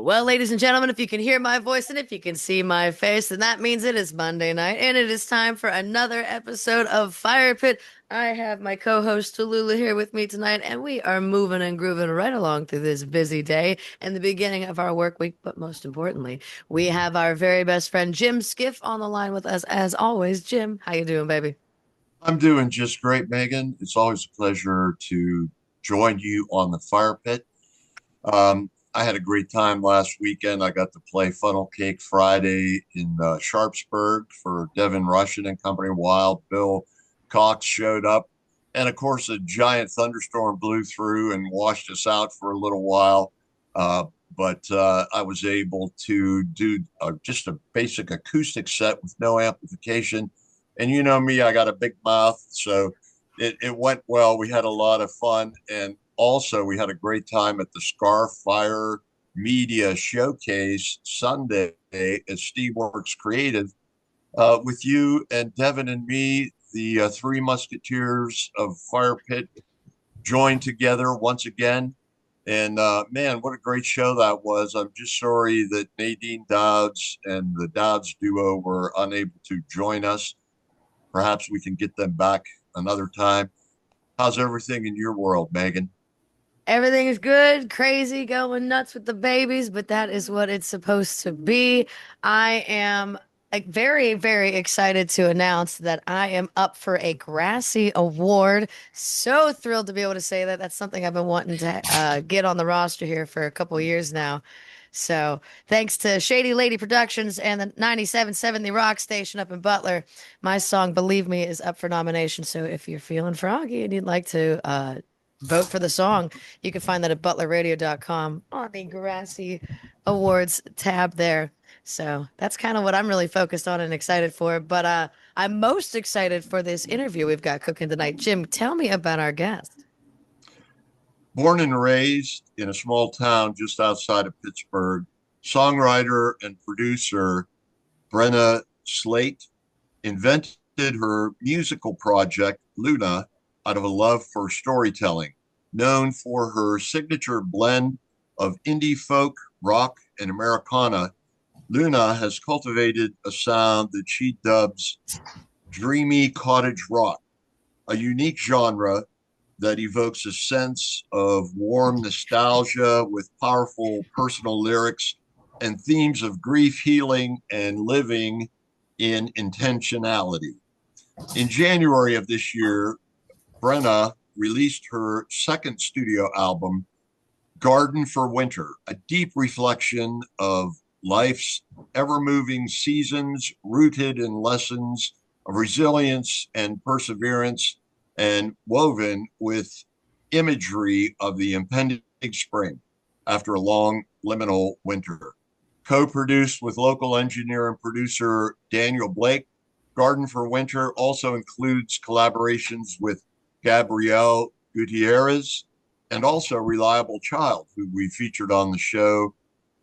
Well, ladies and gentlemen, if you can hear my voice and if you can see my face, then that means it is Monday night and it is time for another episode of Fire Pit. I have my co-host Tallulah here with me tonight, and we are moving and grooving right along through this busy day and the beginning of our work week. But most importantly, we have our very best friend Jim Skiff on the line with us as always. Jim, how you doing, baby? I'm doing just great, Megan. It's always a pleasure to join you on the fire pit. I had a great time last weekend. I got to play Funnel Cake Friday in Sharpsburg for Devin Russian and Company. Wild Bill Cox showed up. And of course, a giant thunderstorm blew through and washed us out for a little while. Uh, but I was able to do just a basic acoustic set with no amplification. And you know me, I got a big mouth. So it went well. We had a lot of fun. And also, we had a great time at the Scarfire Media Showcase Sunday at Steamworks Creative with you and Devin and me, the three musketeers of Fire Pit joined together once again. And man, what a great show that was. I'm just sorry that Nadine Dowds and the Dowds duo were unable to join us. Perhaps we can get them back another time. How's everything in your world, Megan? Everything is good, crazy, going nuts with the babies, but that is what it's supposed to be. I am like very, very excited to announce that I am up for a Grassy Award. So thrilled to be able to say that. That's something I've been wanting to get on the roster here for a couple years now. So thanks to Shady Lady Productions and the 97.7 The Rock Station up in Butler, my song "Believe Me" is up for nomination. So if you're feeling froggy and you'd like to vote for the song, you can find that at butlerradio.com on the Grassy Awards tab there. So that's kind of what I'm really focused on and excited for. But I'm most excited for this interview we've got cooking tonight. Jim, tell me about our guest. Born and raised in a small town just outside of Pittsburgh, songwriter and producer Brenna Slate invented her musical project, Lounna, out of a love for storytelling, known for her signature blend of indie folk, rock, and Americana. Lounna has cultivated a sound that she dubs dreamy cottage rock, a unique genre that evokes a sense of warm nostalgia with powerful personal lyrics and themes of grief, healing, and living in intentionality. In January of this year, Brenna released her second studio album, Garden for Winter, a deep reflection of life's ever moving seasons rooted in lessons of resilience and perseverance and woven with imagery of the impending spring after a long liminal winter. Co produced with local engineer and producer Daniel Blake, Garden for Winter also includes collaborations with Gabrielle Gutierrez and also Reliable Child, who we featured on the show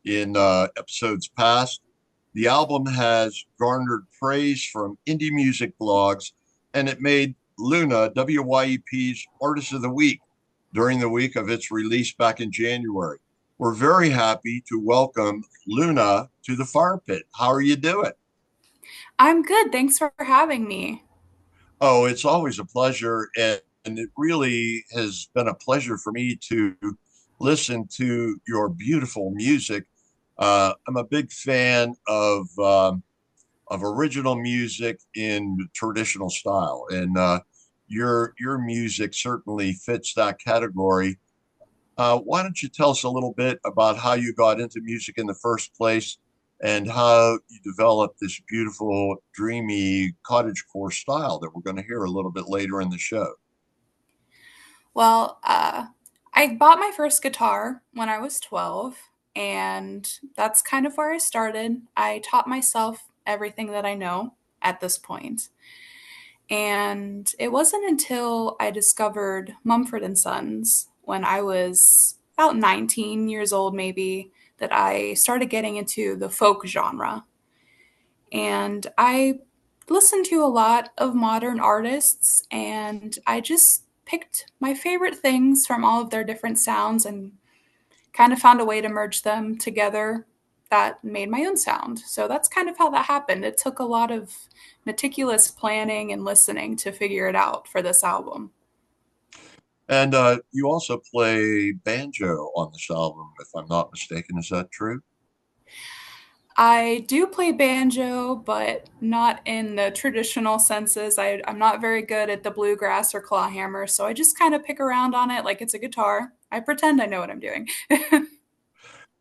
in episodes past. The album has garnered praise from indie music blogs, and it made Lounna WYEP's Artist of the Week during the week of its release back in January. We're very happy to welcome Lounna to the Fire Pit. How are you doing? I'm good. Thanks for having me. Oh, it's always a pleasure. And it really has been a pleasure for me to listen to your beautiful music. I'm a big fan of original music in traditional style, and your music certainly fits that category. Why don't you tell us a little bit about how you got into music in the first place and how you developed this beautiful, dreamy cottagecore style that we're going to hear a little bit later in the show? Well, I bought my first guitar when I was 12, and that's kind of where I started. I taught myself everything that I know at this point. And it wasn't until I discovered Mumford and Sons when I was about 19 years old, maybe, that I started getting into the folk genre. And I listened to a lot of modern artists, and I just picked my favorite things from all of their different sounds and kind of found a way to merge them together that made my own sound. So that's kind of how that happened. It took a lot of meticulous planning and listening to figure it out for this album. And you also play banjo on this album, if I'm not mistaken. Is that true? I do play banjo, but not in the traditional senses. I'm not very good at the bluegrass or clawhammer, so I just kind of pick around on it like it's a guitar. I pretend I know what I'm doing.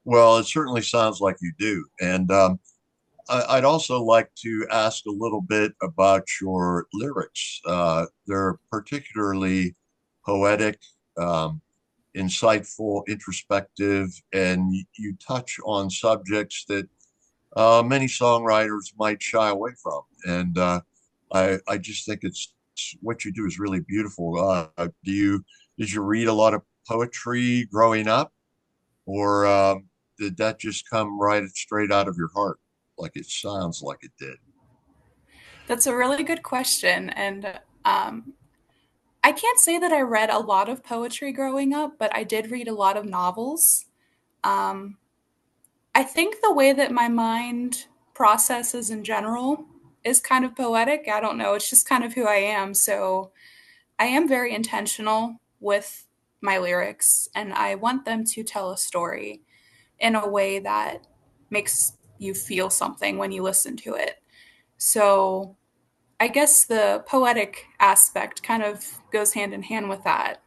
Well, it certainly sounds like you do. And I'd also like to ask a little bit about your lyrics. They're particularly poetic, um, insightful, introspective, and you touch on subjects that many songwriters might shy away from. And I just think it's what you do is really beautiful. Did you read a lot of poetry growing up, or did that just come right straight out of your heart, like it sounds like it did? That's a really good question. And I can't say that I read a lot of poetry growing up, but I did read a lot of novels. Um, I think the way that my mind processes in general is kind of poetic. I don't know. It's just kind of who I am. So I am very intentional with my lyrics, and I want them to tell a story in a way that makes you feel something when you listen to it. So I guess the poetic aspect kind of goes hand in hand with that.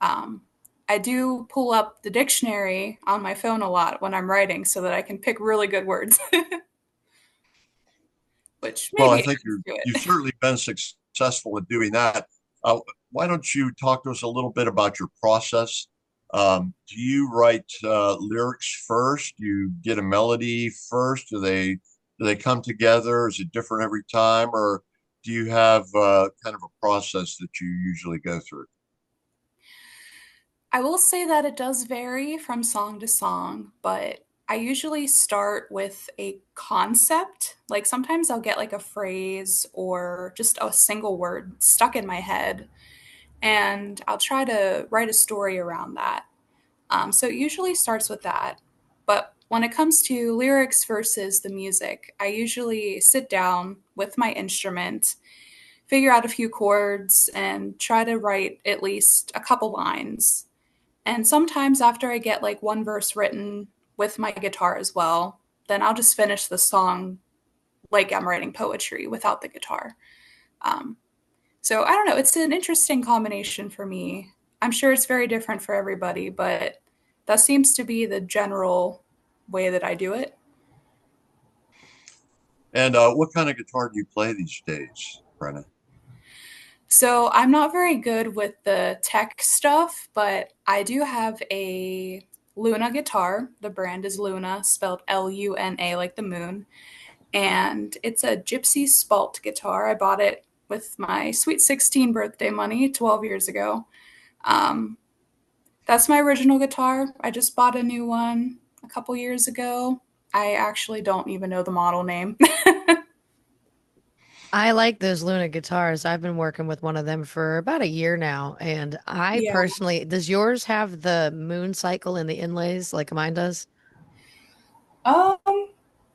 Um, I do pull up the dictionary on my phone a lot when I'm writing so that I can pick really good words, which Well, I maybe think adds to you've it. certainly been successful in doing that. Why don't you talk to us a little bit about your process? Do you write lyrics first? Do you get a melody first? Do they come together? Is it different every time, or do you have kind of a process that you usually go through? I will say that it does vary from song to song, but I usually start with a concept. Like sometimes I'll get like a phrase or just a single word stuck in my head, and I'll try to write a story around that. So it usually starts with that. But when it comes to lyrics versus the music, I usually sit down with my instrument, figure out a few chords, and try to write at least a couple lines. And sometimes after I get like one verse written with my guitar as well, then I'll just finish the song like I'm writing poetry without the guitar. Um, so I don't know. It's an interesting combination for me. I'm sure it's very different for everybody, but that seems to be the general way that I do it. And what kind of guitar do you play these days, Brenna? So I'm not very good with the tech stuff, but I do have a Luna guitar. The brand is Luna, spelled Luna like the moon. And it's a Gypsy Spalt guitar. I bought it with my sweet 16 birthday money 12 years ago. Um, that's my original guitar. I just bought a new one a couple years ago. I actually don't even know the model name. I like those Luna guitars. I've been working with one of them for about a year now. And I Yeah. personally, does yours have the moon cycle in the inlays like mine does? Um,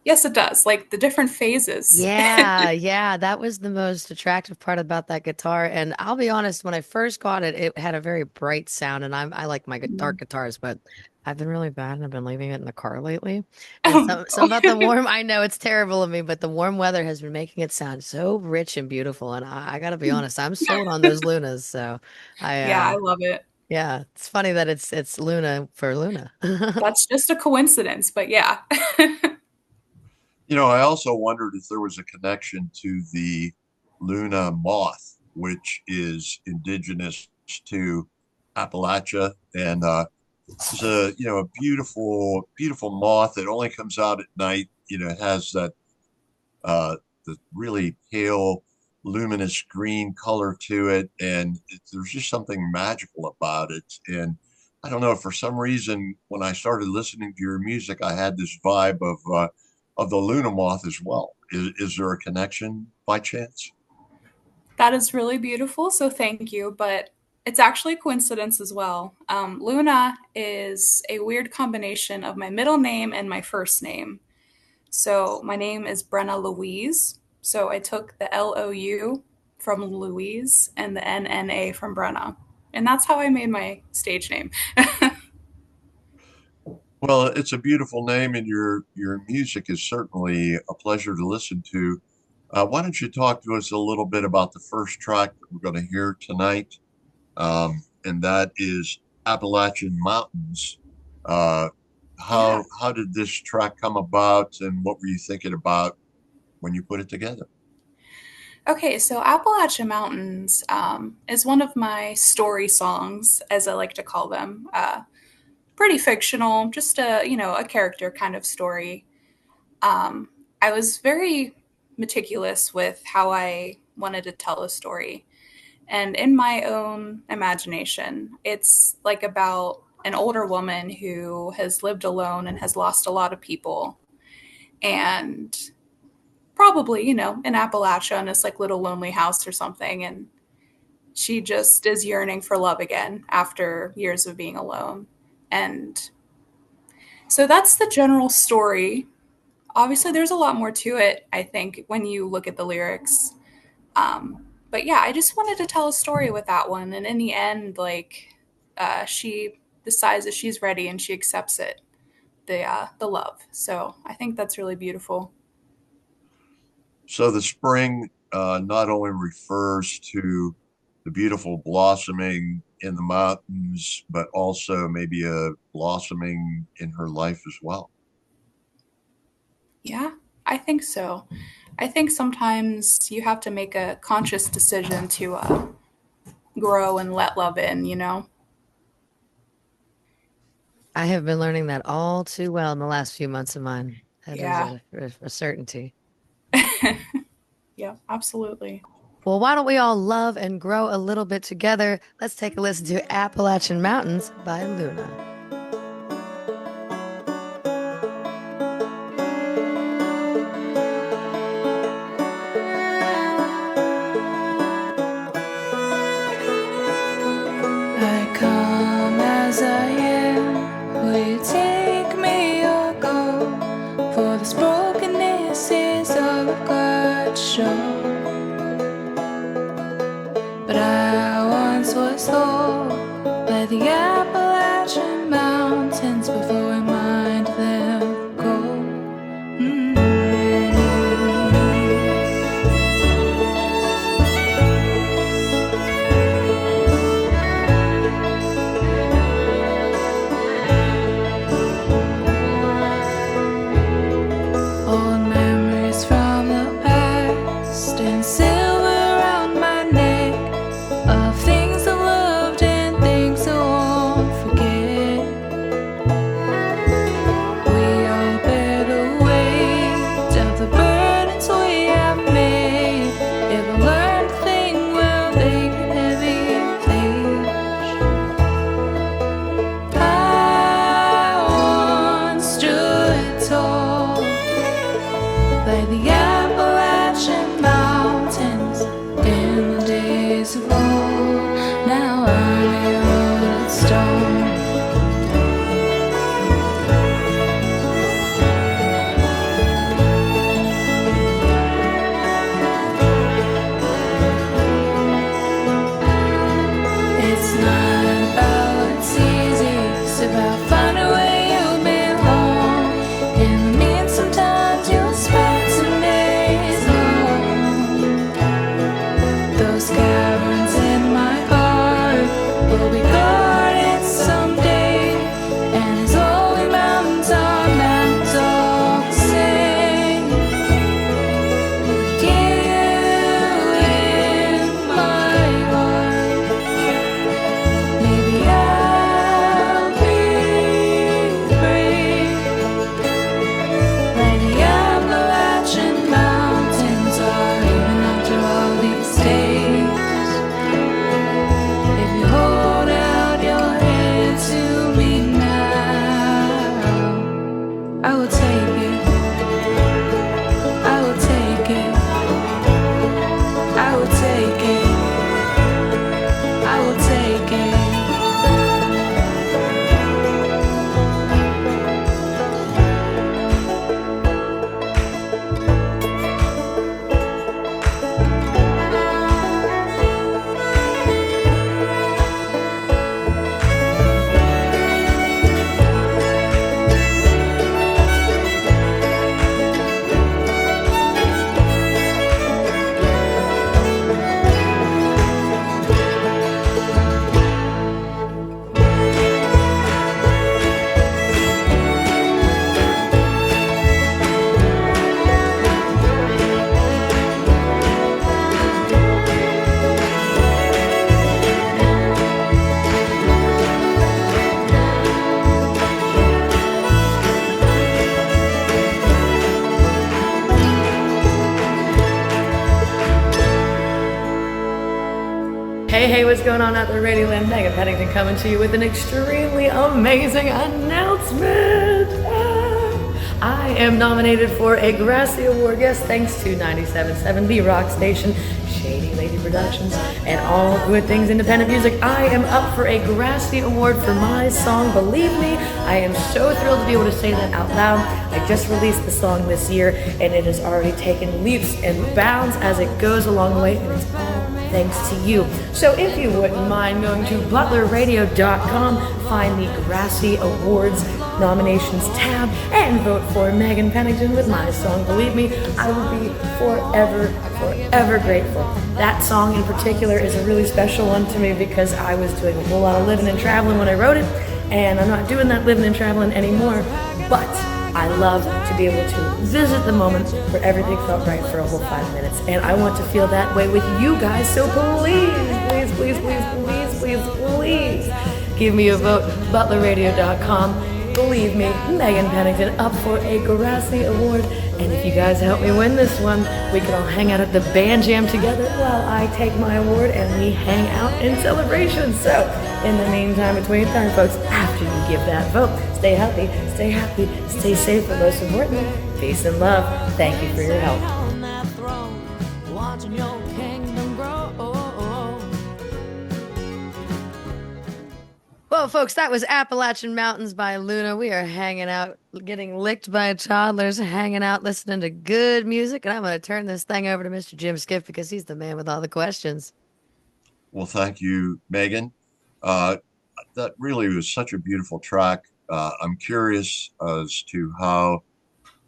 yes, it does. Like the different phases. Yeah, yeah, that was the most attractive part about that guitar. And I'll be honest, when I first got it, it had a very bright sound, and I like my dark guitars, but I've been really bad and I've been leaving it in the car lately. And Oh, some about the warm, I know it's terrible of me, but the warm weather has been making it sound so rich and beautiful. And I gotta be honest, I'm sold on those Lunas. So I yeah, I love it. yeah, it's funny that it's Luna for Luna. That's just a coincidence, but yeah. I also wondered if there was a connection to the Luna moth, which is indigenous to Appalachia, and it's a beautiful, beautiful moth that only comes out at night. It has that the really pale, luminous green color to it, and there's just something magical about it. And I don't know, for some reason, when I started listening to your music, I had this vibe of the Luna moth as well. Is there a connection by chance? That is really beautiful, so thank you. But It's actually a coincidence as well. Luna is a weird combination of my middle name and my first name. So my name is Brenna Louise. So I took the LOU from Louise and the NNA from Brenna. And that's how I made my stage name. Well, it's a beautiful name, and your music is certainly a pleasure to listen to. Why don't you talk to us a little bit about the first track that we're going to hear tonight? And that is Appalachian Mountains. Uh, Yeah. how did this track come about, and what were you thinking about when you put it together? Okay, so Appalachian Mountains is one of my story songs, as I like to call them. Pretty fictional, just a character kind of story. Um, I was very meticulous with how I wanted to tell a story. And in my own imagination, it's like about an older woman who has lived alone and has lost a lot of people. And probably, in Appalachia in this like little lonely house or something. And she just is yearning for love again after years of being alone. And so that's the general story. Obviously, there's a lot more to it, I think, when you look at the lyrics. But yeah, I just wanted to tell a story with that one. And in the end, like, she decides that she's ready and she accepts it, the love. So I think that's really beautiful. So the spring not only refers to the beautiful blossoming in the mountains, but also maybe a blossoming in her life as well. Yeah, I think so. I think sometimes you have to make a conscious decision to grow and let love in. I have been learning that all too well in the last few months of mine. That is Yeah. a certainty. Yeah, absolutely. Well, why don't we all love and grow a little bit together? Let's take a listen to Appalachian Mountains by Lounna. I come as I am. Will you take me or go? For this brokenness is all I've got to show. But I once was whole, like the Appalachian Mountains before I mind them go. Old memories from the past and silver around my neck of things I loved and things I won't forget. We all bear the weight of the burdens we have made. If I learned a thing, well, they get heavy and I once stood tall by the Appalachian Mountains in the days of old. Now I'm your old stone. It's not about what's easy, it's about finding where you belong. And it means sometimes you'll spend some days alone. Those caverns in my heart will be guarded someday. And as only mountains all the same. You in my heart. Maybe I'll be Hey, what's going on out there, Radioland? Megan Pennington coming to you with an extremely amazing announcement. I am nominated for a Grassy Award, yes, thanks to 97.7, the rock station, Shady Lady Productions, and all good things independent music. I am up for a Grassy Award for my song, Believe Me. I am so thrilled to be able to say that out loud. I just released the song this year, and it has already taken leaps and bounds as it goes along the way, and it's all thanks to you. So if you wouldn't mind going to butlerradio.com, find the Grassy Awards nominations tab, and vote for Megan Pennington with my song, Believe Me. I will be forever grateful. That song in particular is a really special one to me because I was doing a whole lot of living and traveling when I wrote it, and I'm not doing that living and traveling anymore, but I love to be able to visit the moment where everything felt right for a whole 5 minutes. And I want to feel that way with you guys. So please, give me a vote. ButlerRadio.com. Believe me, Megan Pennington up for a Grassy Award. And if you guys help me win this one, we can all hang out at the band jam together while I take my award and we hang out in celebration. So in the meantime, between time, folks, after you give that vote, stay healthy, stay happy, stay safe, but most importantly, peace and love. Thank you for your help. Well, folks, that was Appalachian Mountains by Lounna. We are hanging out, getting licked by toddlers, hanging out, listening to good music. And I'm going to turn this thing over to Mr. Jim Skiff because he's the man with all the questions. Well, thank you, Megan. That really was such a beautiful track. I'm curious as to how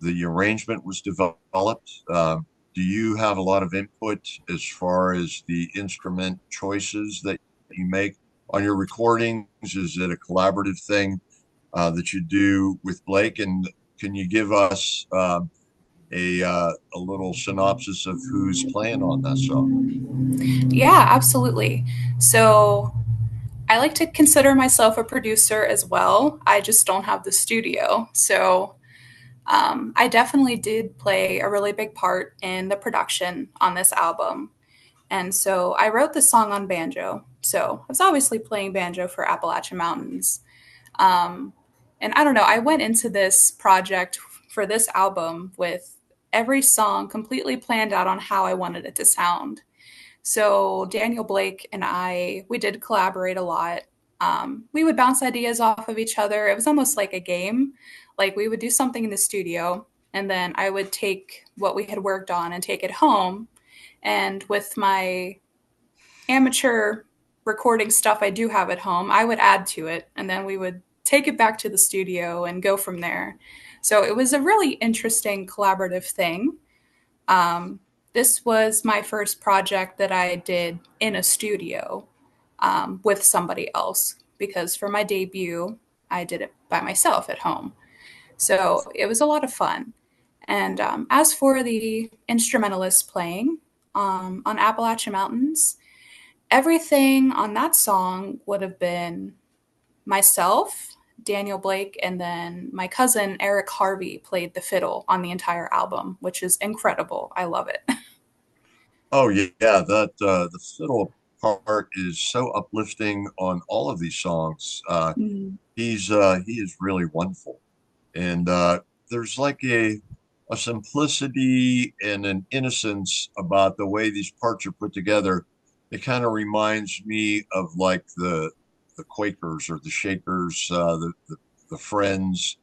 the arrangement was developed. Do you have a lot of input as far as the instrument choices that you make on your recordings? Is it a collaborative thing that you do with Blake? And can you give us a little synopsis of who's playing on that song? Yeah, absolutely. So I like to consider myself a producer as well. I just don't have the studio. So I definitely did play a really big part in the production on this album. And so I wrote this song on banjo. So I was obviously playing banjo for Appalachian Mountains. And I don't know, I went into this project for this album with every song completely planned out on how I wanted it to sound. So Daniel Blake and we did collaborate a lot. We would bounce ideas off of each other. It was almost like a game. Like we would do something in the studio, and then I would take what we had worked on and take it home. And with my amateur recording stuff I do have at home, I would add to it, and then we would take it back to the studio and go from there. So it was a really interesting collaborative thing. This was my first project that I did in a studio with somebody else, because for my debut, I did it by myself at home. So it was a lot of fun. And as for the instrumentalist playing on Appalachian Mountains, everything on that song would have been myself, Daniel Blake, and then my cousin Eric Harvey played the fiddle on the entire album, which is incredible. I love it. Oh yeah, that the fiddle part is so uplifting on all of these songs. Mm. He is really wonderful, and there's like a simplicity and an innocence about the way these parts are put together. It kind of reminds me of like the Quakers or the Shakers, the Friends.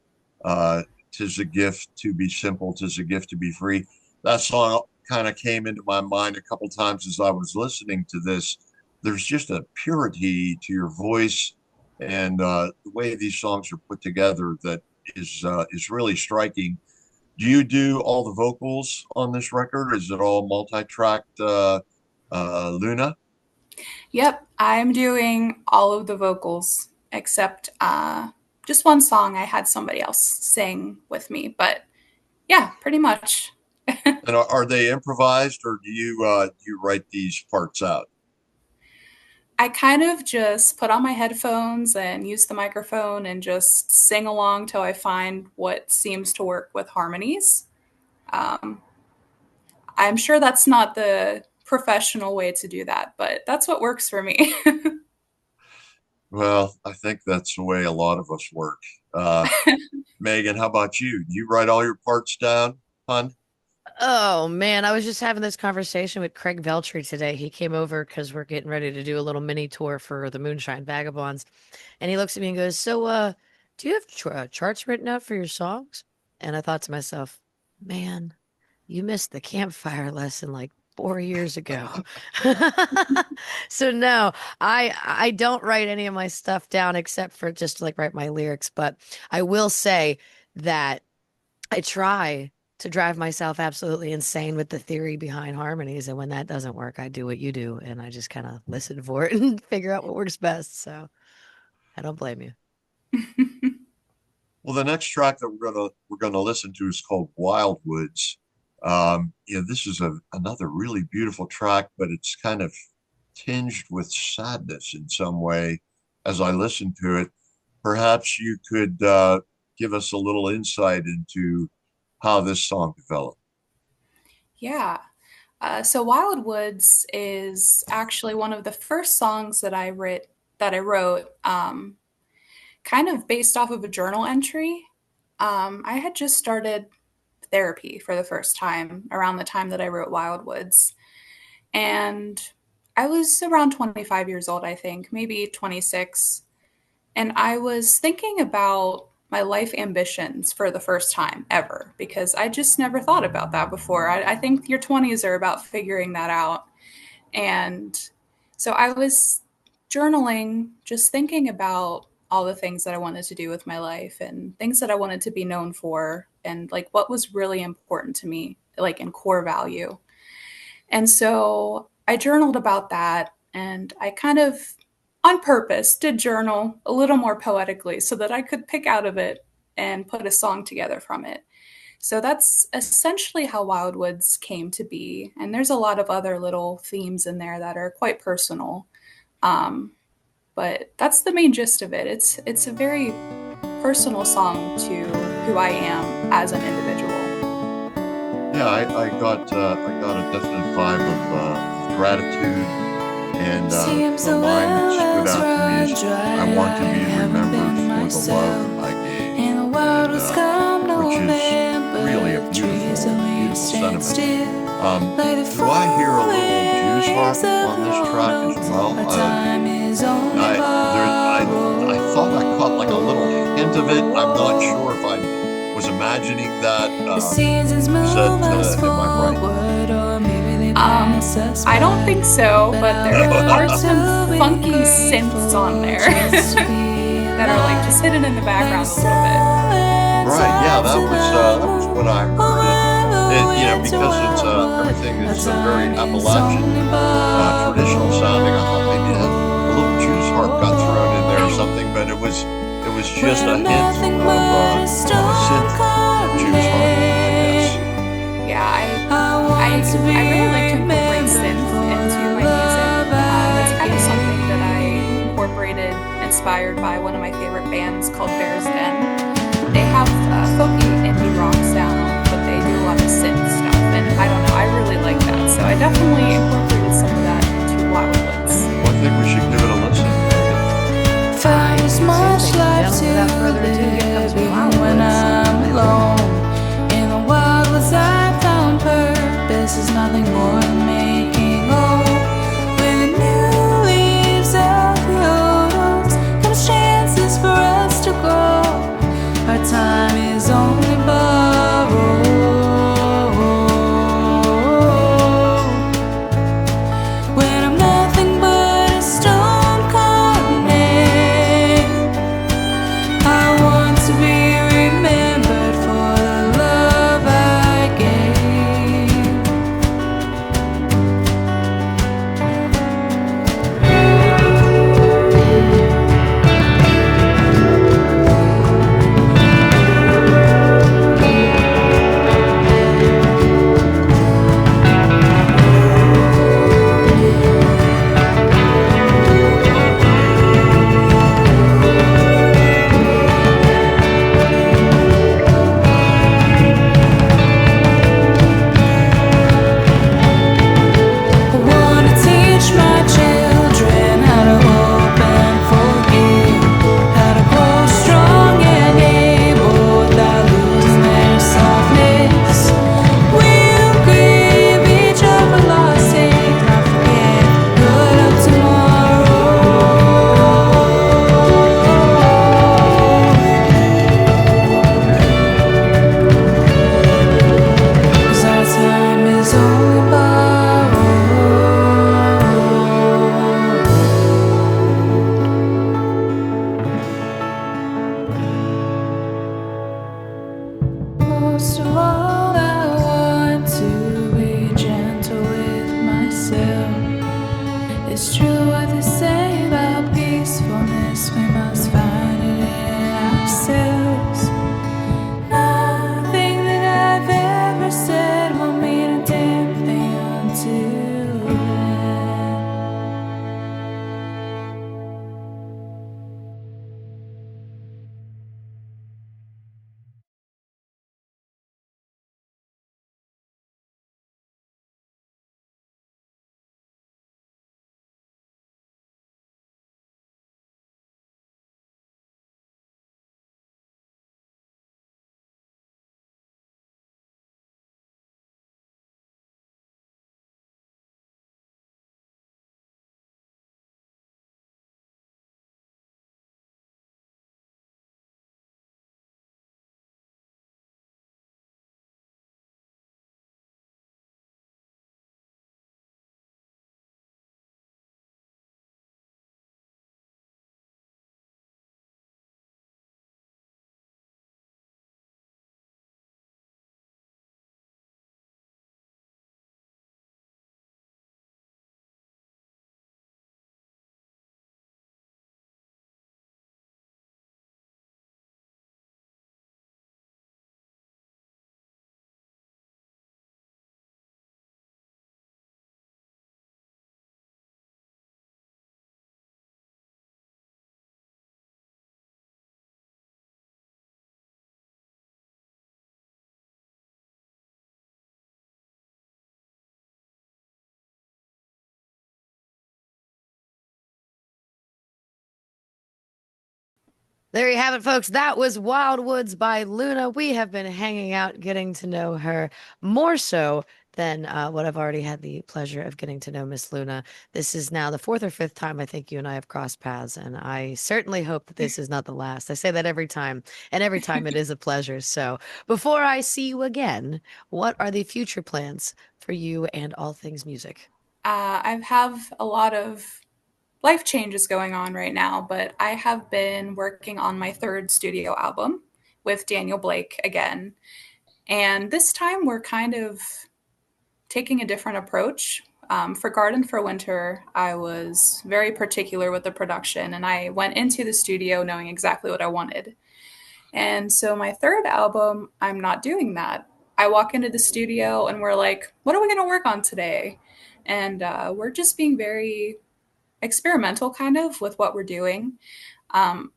"'Tis a gift to be simple, 'tis a gift to be free." That song kind of came into my mind a couple times as I was listening to this. There's just a purity to your voice and the way these songs are put together that is really striking. Do you do all the vocals on this record? Is it all multi-tracked, Lounna? Yep, I'm doing all of the vocals except just one song I had somebody else sing with me. But yeah, pretty much. And are they improvised, or do you write these parts out? I kind of just put on my headphones and use the microphone and just sing along till I find what seems to work with harmonies. Um, I'm sure that's not the professional way to do that, but that's what works for me. Well, I think that's the way a lot of us work. Uh, Megan, how about you? Do you write all your parts down, hon? Oh man, I was just having this conversation with Craig Veltri today. He came over because we're getting ready to do a little mini tour for the Moonshine Vagabonds. And he looks at me and goes, "So, do you have charts written out for your songs?" And I thought to myself, man, you missed the campfire lesson like 4 years ago. So no, I don't write any of my stuff down except for just to like write my lyrics. But I will say that I try to drive myself absolutely insane with the theory behind harmonies. And when that doesn't work, I do what you do and I just kind of listen for it and figure out what works best. So I don't blame you. Well, the next track that we're gonna listen to is called Wildwoods. This is another really beautiful track, but it's kind of tinged with sadness in some way as I listen to it. Perhaps you could give us a little insight into how this song developed. Yeah. So Wild Woods is actually one of the first songs that I wrote, kind of based off of a journal entry. I had just started therapy for the first time around the time that I wrote Wild Woods. And I was around 25 years old, I think, maybe 26. And I was thinking about my life ambitions for the first time ever because I just never thought about that before. I think your 20s are about figuring that out. And so I was journaling, just thinking about all the things that I wanted to do with my life and things that I wanted to be known for and like what was really important to me, like in core value. And so I journaled about that and I kind of on purpose did journal a little more poetically so that I could pick out of it and put a song together from it. So that's essentially how Wildwoods came to be. And there's a lot of other little themes in there that are quite personal. Um, but that's the main gist of it. It's a very personal song to who I am as an individual. Yeah, I got a definite vibe of gratitude, and the line that stood out to me is, "I want to be remembered for the love I gave," and, which is really a beautiful sentiment. Do I hear a little Jews harp on this track as well? I thought I caught like a little hint of it. I'm not sure if I was imagining that. Am I right? I don't think so, but there are some funky synths on there that are like just hidden in the background a little bit. Right, yeah, that was what I heard. Because it's everything is very Appalachian, traditional sounding. I thought maybe a little Jews harp got thrown in there or something, but it was just a hint of a synth Jews harp, I guess. Yeah, I really like to incorporate synth into my music. It's kind of something that I incorporated, inspired by one of my favorite bands called Bears Den. They have a folky indie rock sound, but they do a lot of synth stuff, and I don't know, I really like that. So I definitely incorporated some of that into Wildwoods. Well, I think we should give it a listen. Fire's much life to Without further ado, here comes live even Wildwoods. when I'm alone. In the wildwoods I found purpose is nothing more than making old. With the new leaves of the old oaks comes chances for us to grow. Most of all, I want to be gentle with myself. It's true what they say about peacefulness. We must find it in ourselves. Nothing that I've ever said will mean a damn thing until then. There you have it, folks. That was Wildwoods by Lounna. We have been hanging out, getting to know her more so than what I've already had the pleasure of getting to know Miss Lounna. This is now the fourth or fifth time I think you and I have crossed paths, and I certainly hope that this is not the last. I say that every time, and every time it is a pleasure. So before I see you again, what are the future plans for you and all things music? I have a lot of life changes going on right now, but I have been working on my third studio album with Daniel Blake again. And this time we're kind of taking a different approach. For Garden for Winter, I was very particular with the production, and I went into the studio knowing exactly what I wanted. And so my third album, I'm not doing that. I walk into the studio and we're like, what are we going to work on today? And we're just being very experimental kind of with what we're doing. Um,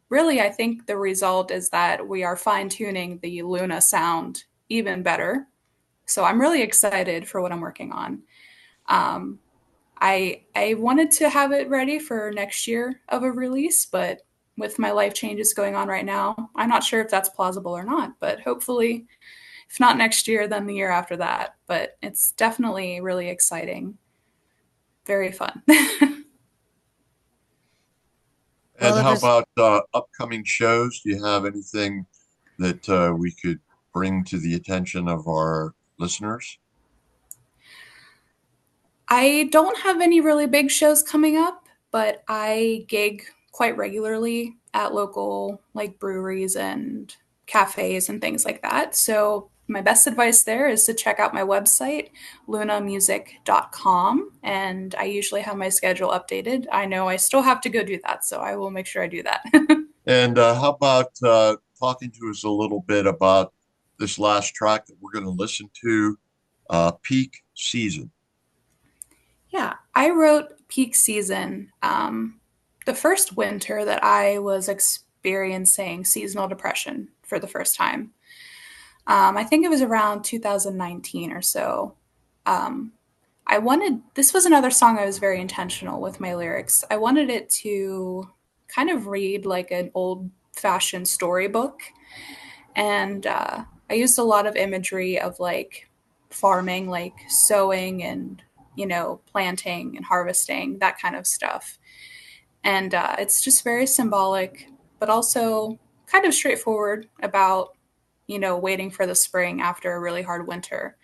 Really, I think the result is that we are fine tuning the Lounna sound even better. So I'm really excited for what I'm working on. Um, I wanted to have it ready for next year of a release, but with my life changes going on right now, I'm not sure if that's plausible or not. But hopefully, if not next year, then the year after that. But it's definitely really exciting, very fun. And Well, if how it's about upcoming shows? Do you have anything that we could bring to the attention of our listeners? I don't have any really big shows coming up, but I gig quite regularly at local like breweries and cafes and things like that. So my best advice there is to check out my website, lunamusic.com, and I usually have my schedule updated. I know I still have to go do that, so I will make sure I do that. And how about talking to us a little bit about this last track that we're going to listen to, Peak Season? Yeah, I wrote Peak Season the first winter that I was experiencing seasonal depression for the first time. I think it was around 2019 or so. Um, this was another song I was very intentional with my lyrics. I wanted it to kind of read like an old fashioned storybook. And I used a lot of imagery of like farming, like sowing and, planting and harvesting, that kind of stuff. And it's just very symbolic, but also kind of straightforward about, waiting for the spring after a really hard winter.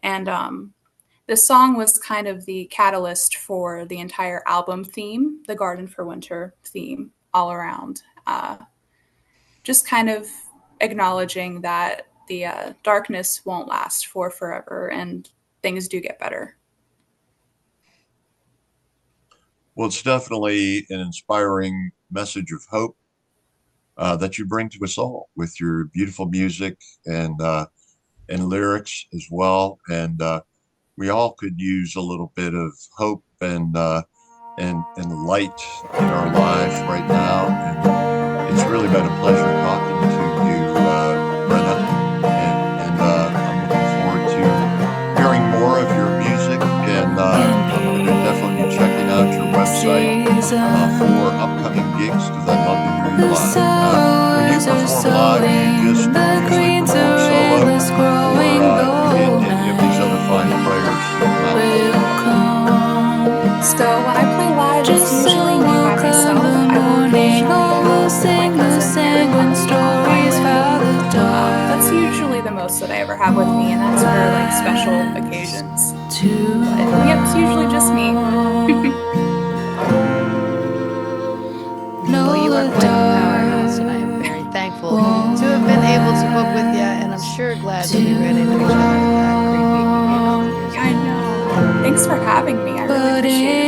And the song was kind of the catalyst for the entire album theme, the Garden for Winter theme, all around. Just kind of acknowledging that the darkness won't last for forever, and things do get better. Well, it's definitely an inspiring message of hope that you bring to us all with your beautiful music and lyrics as well. And we all could use a little bit of hope and light in our lives right now. And it's really been a pleasure talking to you, Brenna. And I'm looking forward to hearing more of your music. And I'm going to definitely be checking out your website for upcoming gigs because I'd love to hear you live. When you perform live, do you just usually perform solo, or do any of these other fine players So when I play live, it's usually me by myself. I will occasionally sing my cousin and that's usually the most that I ever have with me, and that's for like special occasions. But yep, it's usually just me. Well, you are quite the powerhouse, and I am very thankful to have been able to book with you, and I'm sure glad that we ran into each other at that great week you gave all the years ago. I know. Thanks for having me. I really appreciate it.